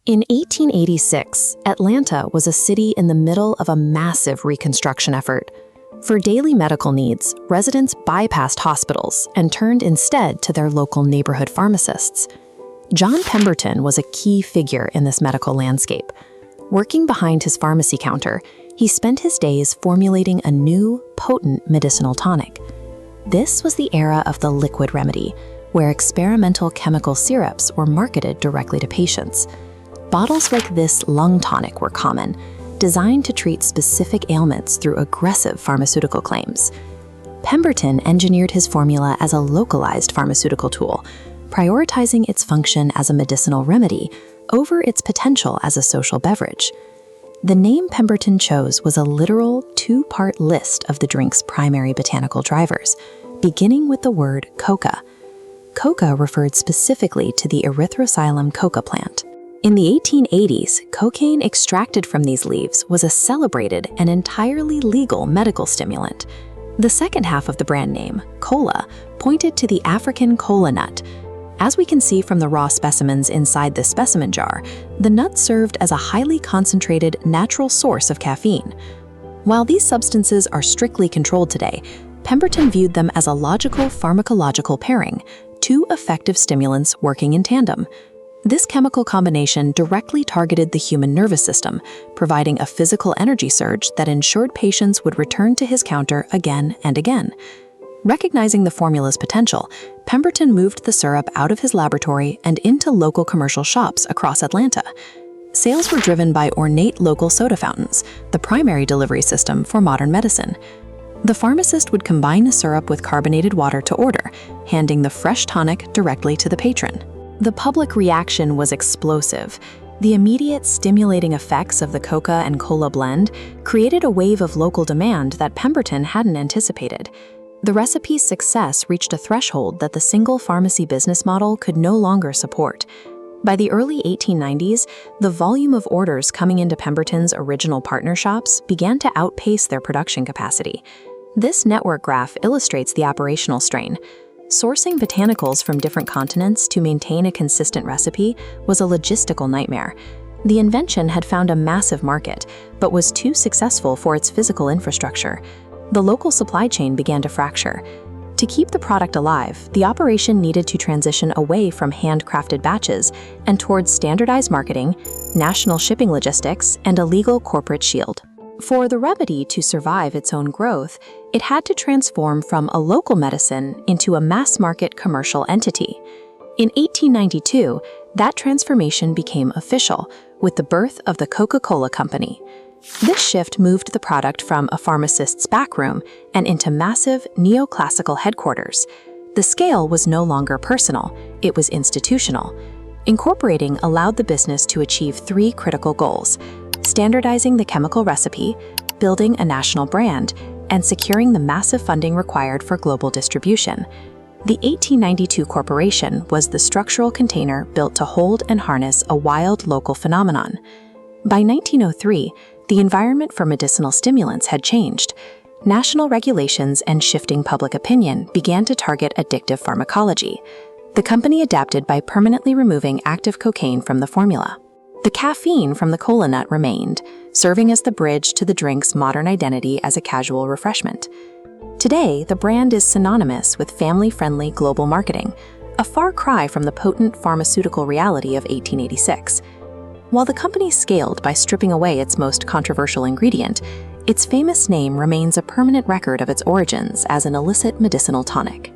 In 1886, Atlanta was a city in the middle of a massive reconstruction effort. For daily medical needs, residents bypassed hospitals and turned instead to their local neighborhood pharmacists. John Pemberton was a key figure in this medical landscape. Working behind his pharmacy counter, he spent his days formulating a new, potent medicinal tonic. This was the era of the liquid remedy, where experimental chemical syrups were marketed directly to patients. Bottles like this lung tonic were common, designed to treat specific ailments through aggressive pharmaceutical claims. Pemberton engineered his formula as a localized pharmaceutical tool, prioritizing its function as a medicinal remedy over its potential as a social beverage. The name Pemberton chose was a literal two-part list of the drink's primary botanical drivers, beginning with the word coca. Coca referred specifically to the erythroxylum coca plant. In the 1880s, cocaine extracted from these leaves was a celebrated and entirely legal medical stimulant. The second half of the brand name, cola, pointed to the African cola nut. As we can see from the raw specimens inside this specimen jar, the nut served as a highly concentrated natural source of caffeine. While these substances are strictly controlled today, Pemberton viewed them as a logical pharmacological pairing, two effective stimulants working in tandem. This chemical combination directly targeted the human nervous system, providing a physical energy surge that ensured patients would return to his counter again and again. Recognizing the formula's potential, Pemberton moved the syrup out of his laboratory and into local commercial shops across Atlanta. Sales were driven by ornate local soda fountains, the primary delivery system for modern medicine. The pharmacist would combine the syrup with carbonated water to order, handing the fresh tonic directly to the patron. The public reaction was explosive. The immediate stimulating effects of the coca and cola blend created a wave of local demand that Pemberton hadn't anticipated. The recipe's success reached a threshold that the single pharmacy business model could no longer support. By the early 1890s, the volume of orders coming into Pemberton's original partner shops began to outpace their production capacity. This network graph illustrates the operational strain. Sourcing botanicals from different continents to maintain a consistent recipe was a logistical nightmare. The invention had found a massive market, but was too successful for its physical infrastructure. The local supply chain began to fracture. To keep the product alive, the operation needed to transition away from handcrafted batches and towards standardized marketing, national shipping logistics, and a legal corporate shield. For the remedy to survive its own growth, it had to transform from a local medicine into a mass-market commercial entity. In 1892, that transformation became official with the birth of the Coca-Cola Company. This shift moved the product from a pharmacist's backroom and into massive neoclassical headquarters. The scale was no longer personal, it was institutional. Incorporating allowed the business to achieve three critical goals: standardizing the chemical recipe, building a national brand, and securing the massive funding required for global distribution. The 1892 corporation was the structural container built to hold and harness a wild local phenomenon. By 1903, the environment for medicinal stimulants had changed. National regulations and shifting public opinion began to target addictive pharmacology. The company adapted by permanently removing active cocaine from the formula. The caffeine from the cola nut remained, serving as the bridge to the drink's modern identity as a casual refreshment. Today, the brand is synonymous with family-friendly global marketing, a far cry from the potent pharmaceutical reality of 1886. While the company scaled by stripping away its most controversial ingredient, its famous name remains a permanent record of its origins as an illicit medicinal tonic.